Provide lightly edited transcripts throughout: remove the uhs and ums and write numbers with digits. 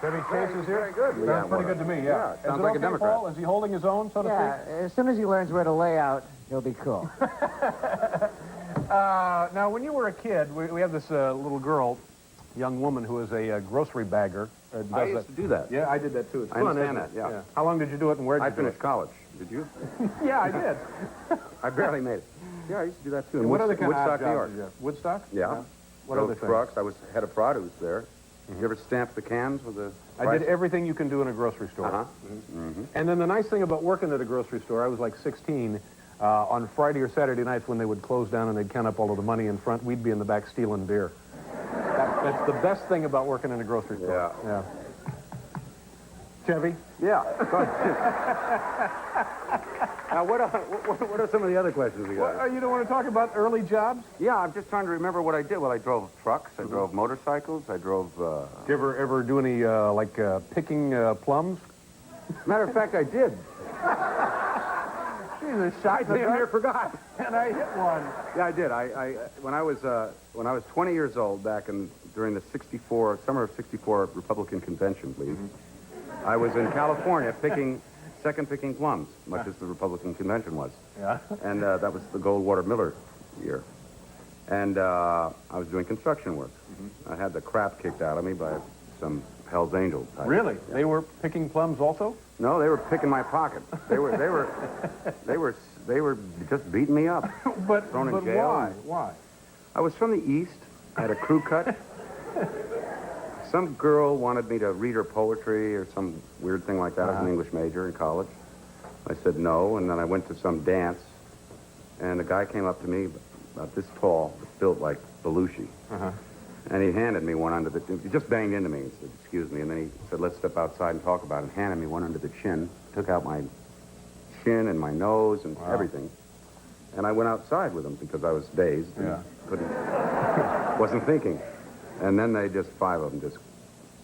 Chevy Chase is here? Very good. Sounds pretty good to me, yeah. Sounds is it like okay, a Democrat. Paul? Is he holding his own, so to Yeah, as soon as he learns where to lay out, he'll be cool. Now, when you were a kid, we have this little girl, young woman who is a grocery bagger. I used to do that. Yeah, I did that too. It's I fun, understand isn't it? that, yeah. How long did you do it and where did I you do finished college. Did you? it? Yeah, I did. I barely made it. Yeah, I used to do that too. In What other kind Woodstock, of New jobs York. did you have? Woodstock? Yeah. What Drove other things? trucks. I was head of produce there. You ever stamp the cans with the I did everything you can do in a grocery store. Uh-huh. And then the nice thing about working at a grocery store, I was like 16, on Friday or Saturday nights when they would close down and they'd count up all of the money in front, we'd be in the back stealing beer. That's the best thing about working in a grocery store. Yeah. Chevy? Yeah. Now, what are some of the other questions we got? You don't want to talk about early jobs? Yeah, I'm just trying to remember what I did. Well, I drove trucks. I drove motorcycles. I drove... Did you ever do any, picking plums? Matter of fact, I did. Jesus, shot I damn near forgot. and I hit one. Yeah, I did. When I was 20 years old, during the summer of '64 Republican convention, please, I was in California picking plums, much as the Republican convention was. Yeah. And that was the Goldwater Miller year. And I was doing construction work. I had the crap kicked out of me by some Hell's Angel type. Really? Yeah. They were picking plums also? No, they were picking my pocket. They were just beating me up. But Thrown in jail. why? Why? I was from the East. I had a crew cut. Some girl wanted me to read her poetry or some weird thing like that. I was an English major in college. I said no, and then I went to some dance, and a guy came up to me about this tall, built like Belushi. And he handed me one under the... He just banged into me and said, excuse me, and then he said, let's step outside and talk about it, and handed me one under the chin, took out my chin and my nose and everything. And I went outside with him because I was dazed and wasn't thinking. And then five of them just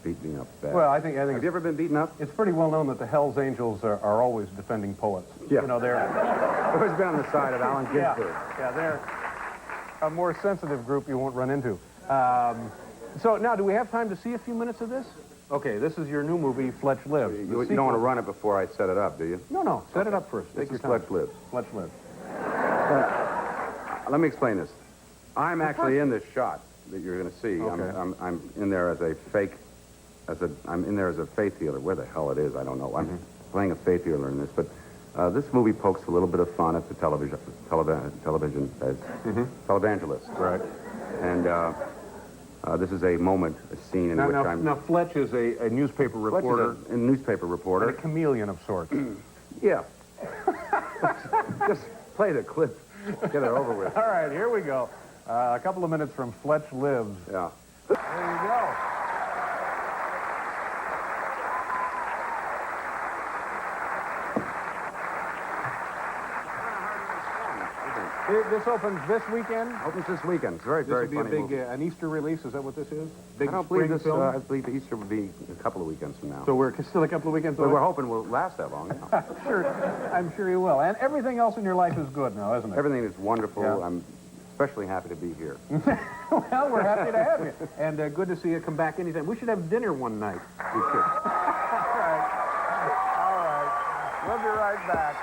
beat me up bad. Well, I think Have you ever been beaten up? it's pretty well known that the Hells Angels are always defending poets. Yeah. You know, they're... I've always been on the side of Allen Ginsberg. Yeah, they're a more sensitive group you won't run into. So now, do we have time to see a few minutes of this? Okay, this is your new movie, Fletch Lives. You don't want to run it before I set it up, do you? No, set it up first. Take This your is time. Fletch Lives. Fletch Lives. Let me explain this. I'm actually in this shot that you're going to see. Okay. I'm in there as a fake, I'm in there as a faith healer. Where the hell it is, I don't know. I'm playing a faith healer in this, but this movie pokes a little bit of fun at the television as televangelist. Right. And this is a moment, a scene in which I'm... Now, Fletch is a newspaper reporter. Fletch is a newspaper reporter. And a chameleon of sorts. Yeah. Just play the clip. Get it over with. All right, here we go. A couple of minutes from Fletch Lives. Yeah. There you go. This opens this weekend. Opens this weekend. It's very, This very would be a funny big, movie. an Easter release. Is that what this is? Big I don't believe spring this. film? I believe the Easter would be a couple of weekends from now. So we're still a couple of weekends But away? we're hoping we'll last that long. Yeah. I'm sure you will. And everything else in your life is good now, isn't it? Everything is wonderful. Yeah. I'm especially happy to be here. Well, we're happy to have you. And good to see you. Come back anytime. We should have dinner one night. We should. All right. We'll be right back.